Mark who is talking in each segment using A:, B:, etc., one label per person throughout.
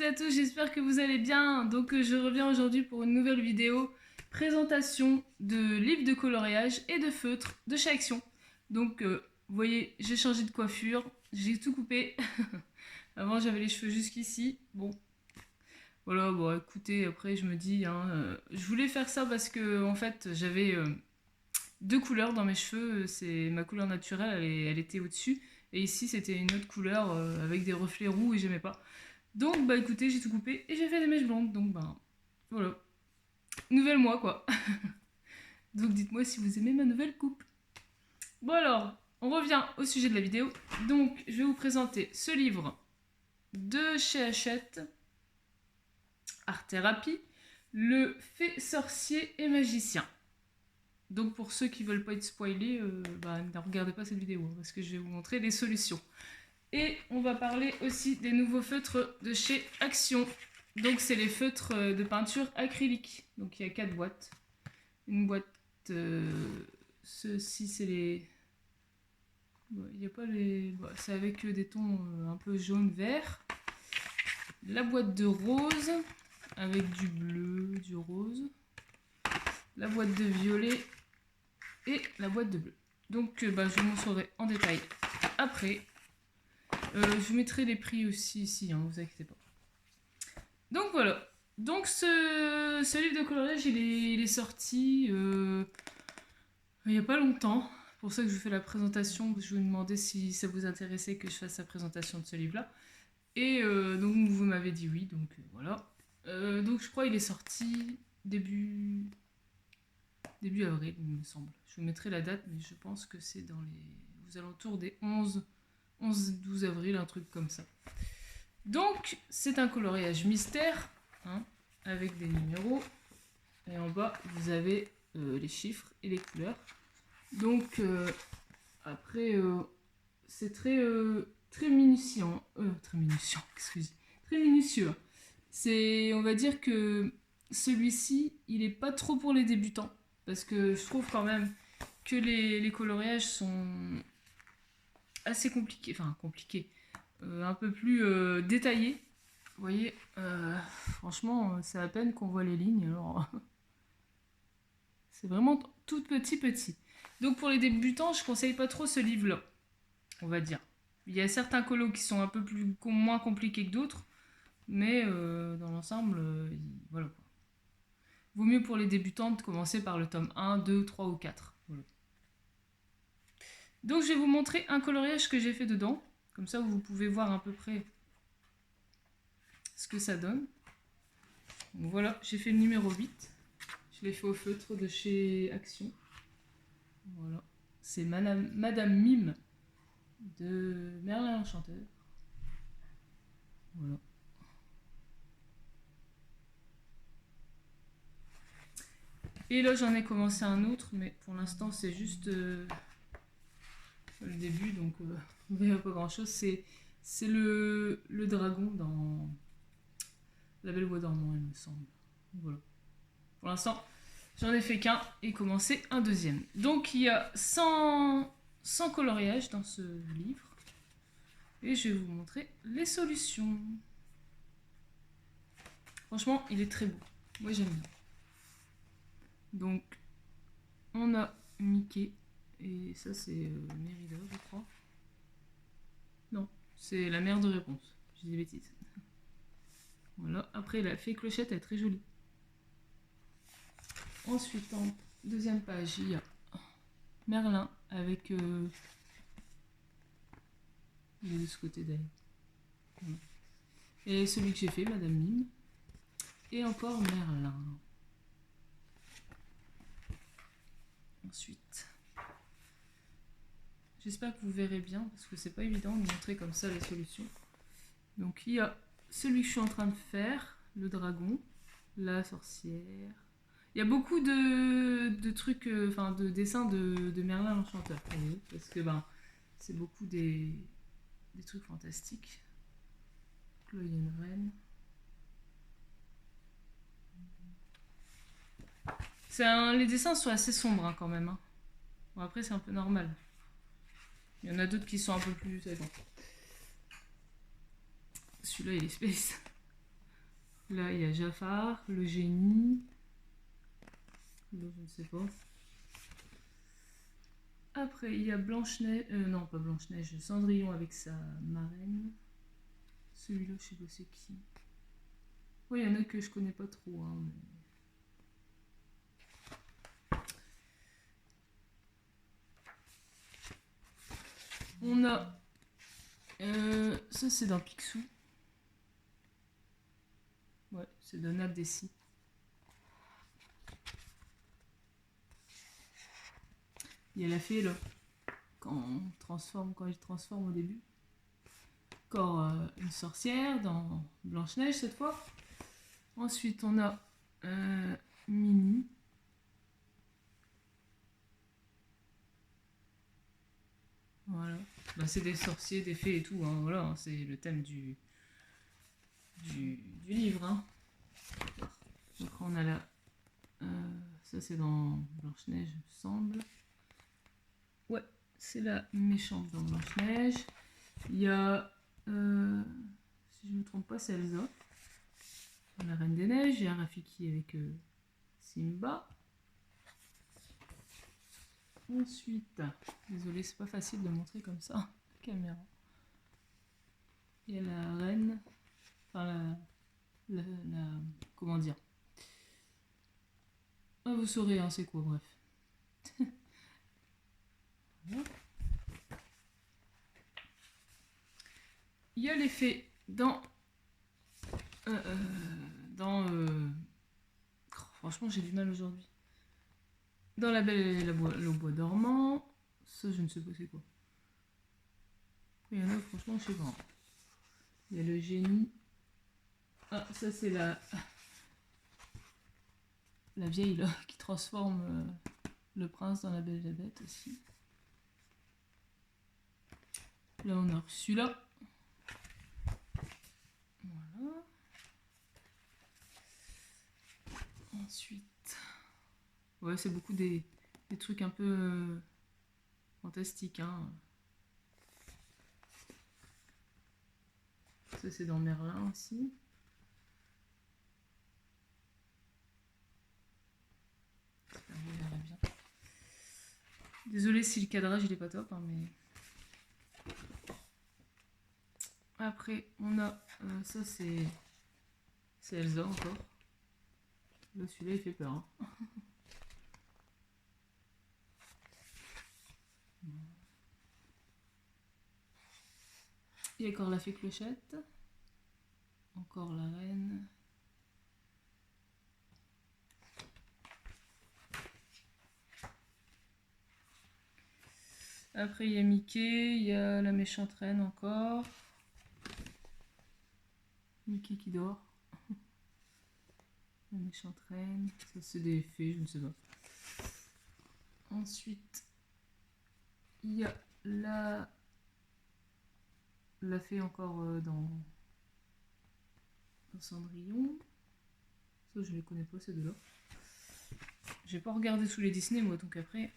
A: à tous, j'espère que vous allez bien. Donc je reviens aujourd'hui pour une nouvelle vidéo présentation de livres de coloriage et de feutres de chez Action. Donc vous voyez, j'ai changé de coiffure, j'ai tout coupé. Avant j'avais les cheveux jusqu'ici. Bon, voilà, bon écoutez, après je me dis, je voulais faire ça parce que en fait j'avais deux couleurs dans mes cheveux. C'est ma couleur naturelle, elle était au-dessus. Et ici c'était une autre couleur avec des reflets roux et j'aimais pas. Donc bah écoutez, j'ai tout coupé et j'ai fait des mèches blondes. Donc bah voilà. Nouvelle moi quoi. Donc dites-moi si vous aimez ma nouvelle coupe. Bon alors, on revient au sujet de la vidéo. Donc je vais vous présenter ce livre de chez Hachette, Art Thérapie, Le Fée sorcier et magicien. Donc pour ceux qui veulent pas être spoilés, ne regardez pas cette vidéo parce que je vais vous montrer des solutions. Et on va parler aussi des nouveaux feutres de chez Action. Donc c'est les feutres de peinture acrylique. Donc il y a 4 boîtes. Une boîte, ceux-ci c'est les... Il n'y a pas les... c'est avec des tons un peu jaune-vert. La boîte de rose avec du bleu, du rose. La boîte de violet et la boîte de bleu. Donc je vous montrerai en détail après. Je vous mettrai les prix aussi ici, hein, vous inquiétez pas. Donc voilà. Donc ce livre de coloriage, il est sorti il n'y a pas longtemps. C'est pour ça que je vous fais la présentation. Je vous demandais si ça vous intéressait que je fasse la présentation de ce livre-là. Et donc vous m'avez dit oui, donc voilà. Donc je crois qu'il est sorti début avril, il me semble. Je vous mettrai la date, mais je pense que c'est dans aux alentours des 11-12 avril, un truc comme ça. Donc, c'est un coloriage mystère, hein, avec des numéros. Et en bas, vous avez les chiffres et les couleurs. Donc, après, c'est très minutieux. Très minutieux. On va dire que celui-ci, il n'est pas trop pour les débutants. Parce que je trouve quand même que les coloriages sont assez compliqués. Enfin, compliqués. Un peu plus détaillés. Vous voyez, franchement, c'est à peine qu'on voit les lignes. Alors, c'est vraiment tout petit. Donc pour les débutants, je conseille pas trop ce livre-là, on va dire. Il y a certains colos qui sont un peu moins compliqués que d'autres, mais dans l'ensemble, voilà quoi. Vaut mieux pour les débutants de commencer par le tome 1, 2, 3 ou 4. Voilà. Donc je vais vous montrer un coloriage que j'ai fait dedans. Comme ça, vous pouvez voir à peu près ce que ça donne. Donc voilà, j'ai fait le numéro 8. Je l'ai fait au feutre de chez Action. Voilà. C'est Madame Mime de Merlin l'Enchanteur. Voilà. Et là, j'en ai commencé un autre, mais pour l'instant, c'est juste le début, donc il n'y a pas grand-chose. C'est le dragon dans La Belle au Bois dormant, il me semble. Voilà. Pour l'instant, j'en ai fait qu'un et commencé un deuxième. Donc, il y a 100 coloriages dans ce livre. Et je vais vous montrer les solutions. Franchement, il est très beau. Moi, j'aime bien. Donc, on a Mickey. Et ça, c'est Mérida, je crois. Non, c'est la mère de réponse. Je dis des bêtises. Voilà. Après, la fée Clochette, elle est très jolie. Ensuite, en deuxième page, il y a Merlin avec... il est de ce côté d'ailleurs. Voilà. Et celui que j'ai fait, Madame Mime. Et encore Merlin. Ensuite, j'espère que vous verrez bien parce que c'est pas évident de montrer comme ça les solutions. Donc il y a celui que je suis en train de faire, le dragon, la sorcière. Il y a beaucoup de trucs, de dessins de Merlin l'Enchanteur, parce que c'est beaucoup des trucs fantastiques. Là il y a une reine. Les dessins sont assez sombres hein, quand même. Hein. Bon, après, c'est un peu normal. Il y en a d'autres qui sont un peu plus... Celui-là, il est space. Là, il y a Jafar, le génie. Là, je ne sais pas. Après, il y a Blanche-Neige. Non, pas Blanche-Neige. Cendrillon avec sa marraine. Celui-là, je sais pas c'est qui. Oui, il y en a que je connais pas trop. Hein, mais... On a... ça, c'est dans Picsou. Ouais, c'est de Nab Dessy. Il y a la fée, là. Quand il transforme au début. Encore une sorcière dans Blanche-Neige, cette fois. Ensuite, on a Minnie. Voilà. Bah, c'est des sorciers, des fées et tout. Hein. Voilà, hein, c'est le thème du livre. Hein. Après, on a là. Ça, c'est dans Blanche-Neige, il me semble. Ouais, c'est la méchante dans Blanche-Neige. Il y a. Si je ne me trompe pas, c'est Elsa. La Reine des Neiges. Il y a Rafiki avec Simba. Ensuite, désolé, c'est pas facile de montrer comme ça la caméra. Il y a la reine, enfin comment dire. Ah, vous saurez, hein, c'est quoi, bref. Voilà. Il y a les fées dans franchement, j'ai du mal aujourd'hui. Dans La Belle et le Bois dormant. Ça, je ne sais pas c'est quoi. Il y en a, franchement, je sais pas. Il y a le génie. Ah, ça, c'est la vieille, là, qui transforme le prince dans La Belle et la Bête aussi. Là, on a reçu là. Voilà. Ensuite... Ouais, c'est beaucoup des trucs un peu fantastiques. Hein. Ça, c'est dans Merlin aussi. J'espère que vous verrez bien. Désolée si le cadrage il est pas top, hein, mais... Après, on a... ça, c'est Elsa encore. Là, celui-là, il fait peur. Hein. Il y a encore la fée Clochette. Encore la reine. Après, il y a Mickey. Il y a la méchante reine encore. Mickey qui dort. La méchante reine. Ça, c'est des fées, je ne sais pas. Ensuite, il y a la fée encore dans Cendrillon. Ça, je les connais pas, ces deux-là. J'ai pas regardé sous les Disney, moi, donc après...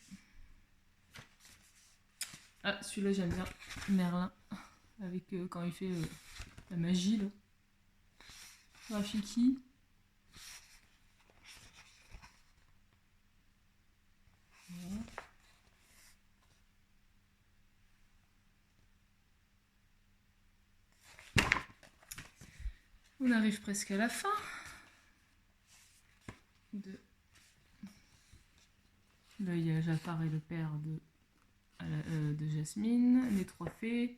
A: Ah, celui-là, j'aime bien. Merlin. Avec quand il fait la magie, là. Rafiki. Voilà. On arrive presque à la fin Là, il y a Jafar et le père de Jasmine, les trois fées.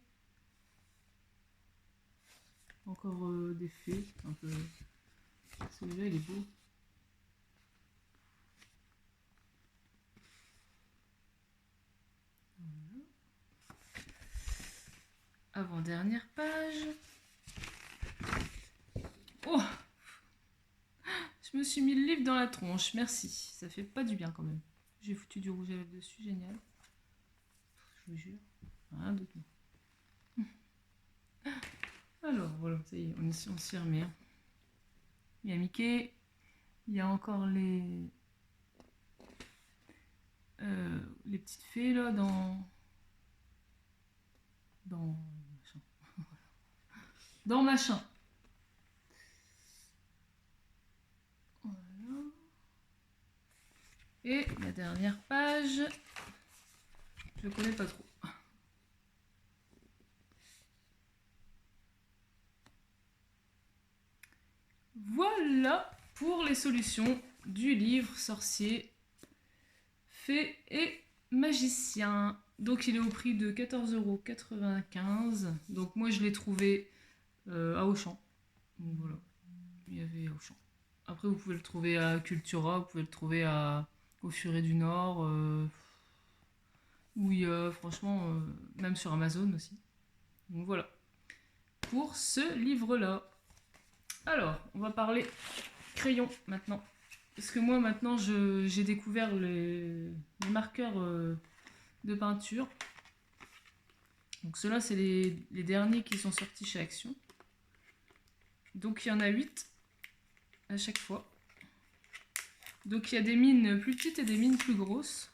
A: Encore des fées, un peu... Celui-là, il est beau. Voilà. Avant-dernière page. Oh! Je me suis mis le livre dans la tronche, merci. Ça fait pas du bien quand même. J'ai foutu du rouge à lèvres dessus, génial. Je vous jure. Rien d'autre. Alors voilà, ça y est, on s'y remet. Hein. Il y a Mickey. Il y a encore les petites fées là dans machin. Dans machin. Et la dernière page, je ne connais pas trop. Voilà pour les solutions du livre Sorcier, Fée et Magicien. Donc il est au prix de 14,95 €. Donc moi je l'ai trouvé à Auchan. Donc voilà, il y avait à Auchan. Après vous pouvez le trouver à Cultura, vous pouvez le trouver au Furet du Nord. Oui, franchement, même sur Amazon aussi. Donc voilà, pour ce livre-là. Alors, on va parler crayon maintenant. Parce que moi, maintenant, j'ai découvert les marqueurs de peinture. Donc ceux-là, c'est les derniers qui sont sortis chez Action. Donc il y en a 8 à chaque fois. Donc il y a des mines plus petites et des mines plus grosses.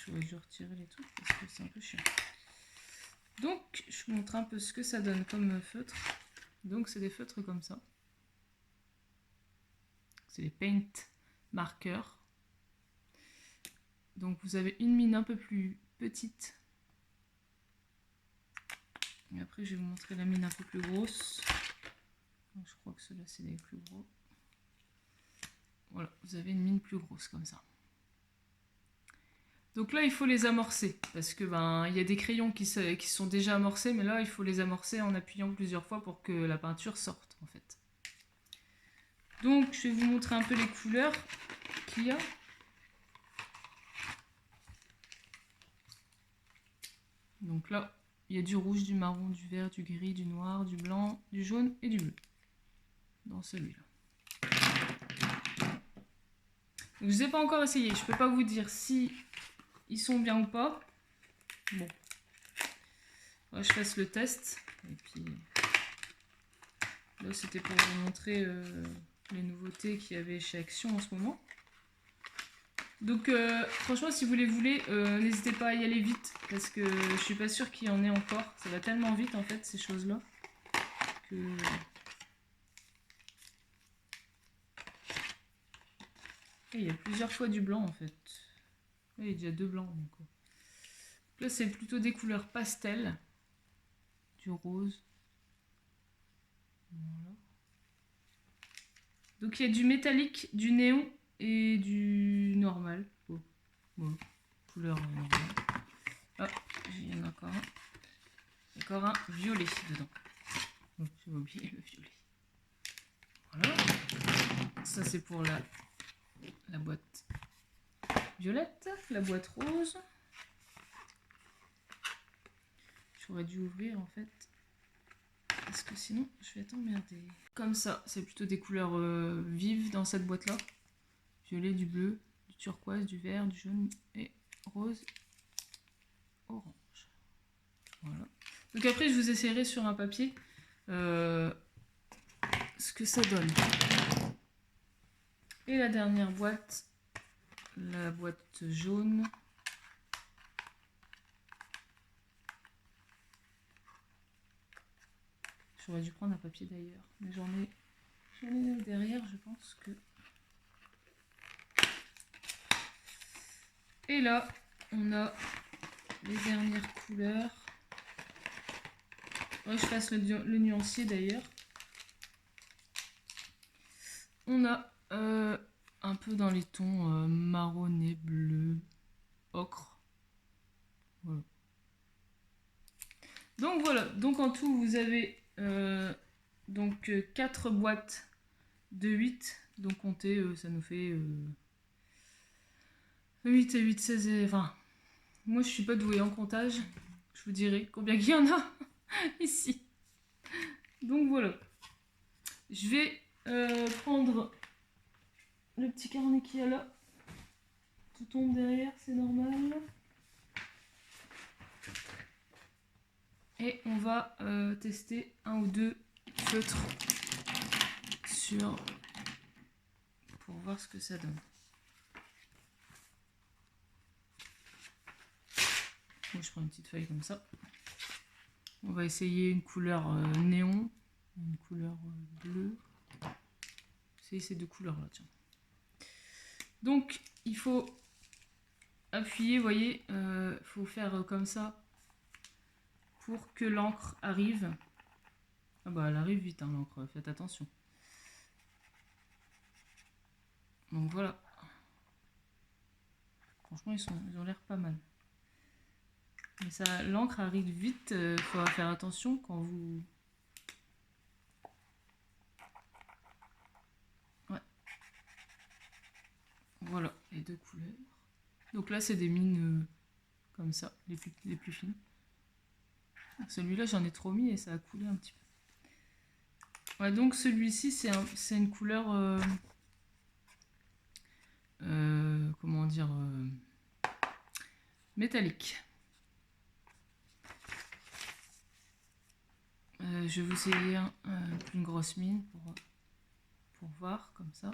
A: J'aurais dû retirer les trucs parce que c'est un peu chiant. Donc je vous montre un peu ce que ça donne comme feutre. Donc c'est des feutres comme ça. C'est les paint marqueurs. Donc vous avez une mine un peu plus petite. Et après je vais vous montrer la mine un peu plus grosse. Je crois que ceux-là c'est les plus gros. Voilà, vous avez une mine plus grosse comme ça. Donc là il faut les amorcer. Parce que il y a des crayons qui sont déjà amorcés. Mais là il faut les amorcer en appuyant plusieurs fois pour que la peinture sorte en fait. Donc je vais vous montrer un peu les couleurs qu'il y a. Donc là, il y a du rouge, du marron, du vert, du gris, du noir, du blanc, du jaune et du bleu. Dans celui-là. Je ne les ai pas encore essayé. Je ne peux pas vous dire si ils sont bien ou pas. Bon. Ouais, je fasse le test. Et puis là, c'était pour vous montrer les nouveautés qu'il y avait chez Action en ce moment. Donc franchement, si vous les voulez, n'hésitez pas à y aller vite. Parce que je suis pas sûre qu'il y en ait encore. Ça va tellement vite en fait, ces choses-là. Que... Et il y a plusieurs fois du blanc en fait. Il y a déjà 2 blancs. Donc là, c'est plutôt des couleurs pastel. Du rose. Voilà. Donc il y a du métallique, du néon et du normal. Bon, couleur normale. Ah, il y en a encore un. Encore un violet dedans. Oh, j'ai oublié le violet. Voilà. Ça c'est pour la boîte violette, la boîte rose. J'aurais dû ouvrir en fait. Parce que sinon je vais être emmerdée. Comme ça, c'est plutôt des couleurs vives dans cette boîte là. Violet, du bleu, du turquoise, du vert, du jaune et rose, orange. Voilà. Donc après je vous essaierai sur un papier ce que ça donne. Et la dernière boîte, la boîte jaune. J'aurais dû prendre un papier d'ailleurs, mais j'en ai derrière, je pense que. Et là, on a les dernières couleurs. Ouais, je passe le nuancier d'ailleurs. On a un peu dans les tons marronné, bleu, ocre. Voilà. Donc voilà, donc en tout vous avez donc 4 boîtes de 8. Donc comptez, ça nous fait 8 et 8, 16 et 20. Moi je suis pas douée en comptage. Je vous dirai combien il y en a ici. Donc voilà. Je vais prendre le petit carnet qu'il y a là. Tout tombe derrière, c'est normal. Et on va tester un ou deux feutres pour voir ce que ça donne. Donc, je prends une petite feuille comme ça. On va essayer une couleur néon, une couleur bleue. c'est ces deux couleurs là, tiens. Donc il faut appuyer, vous voyez, faut faire comme ça pour que l'encre arrive. Ah bah elle arrive vite, hein, l'encre, faites attention. Donc voilà. Franchement ils ont l'air pas mal. Mais ça, l'encre arrive vite, il faut faire attention quand vous... Ouais. Voilà, les deux couleurs. Donc là c'est des mines comme ça, les plus fines. Celui-là j'en ai trop mis et ça a coulé un petit peu. Ouais, donc celui-ci c'est une couleur... comment dire... métallique. Je vais vous essayer une grosse mine pour voir comme ça.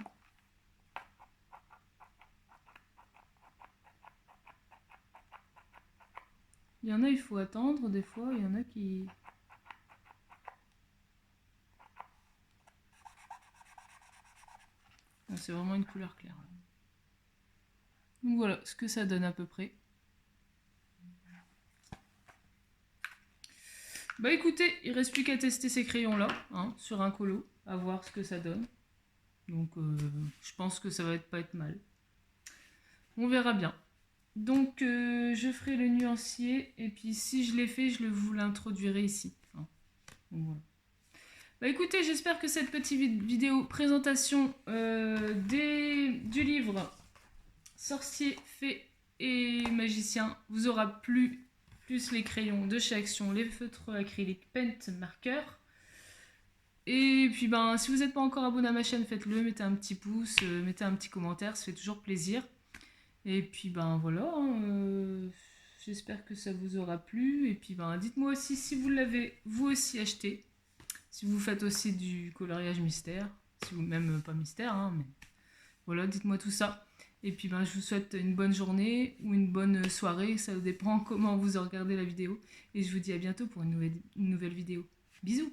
A: Il y en a, il faut attendre, des fois, il y en a qui... C'est vraiment une couleur claire. Donc voilà ce que ça donne à peu près. Bah écoutez, il reste plus qu'à tester ces crayons là, hein, sur un colo, à voir ce que ça donne. Donc je pense que ça va pas être mal. On verra bien. Donc je ferai le nuancier et puis si je l'ai fait, je vous l'introduirai ici. Hein. Donc, voilà. Bah écoutez, j'espère que cette petite vidéo présentation du livre Sorcier, Fée et Magicien vous aura plu, plus les crayons de chez Action, les feutres acryliques Paint Marker. Et puis ben, si vous n'êtes pas encore abonné à ma chaîne, faites-le, mettez un petit pouce, mettez un petit commentaire, ça fait toujours plaisir. Et puis ben voilà, hein, j'espère que ça vous aura plu. Et puis ben, dites-moi aussi si vous l'avez vous aussi acheté. Si vous faites aussi du coloriage mystère, si vous même pas mystère, hein, mais voilà, dites-moi tout ça. Et puis ben, je vous souhaite une bonne journée ou une bonne soirée, ça dépend comment vous regardez la vidéo. Et je vous dis à bientôt pour une nouvelle vidéo. Bisous!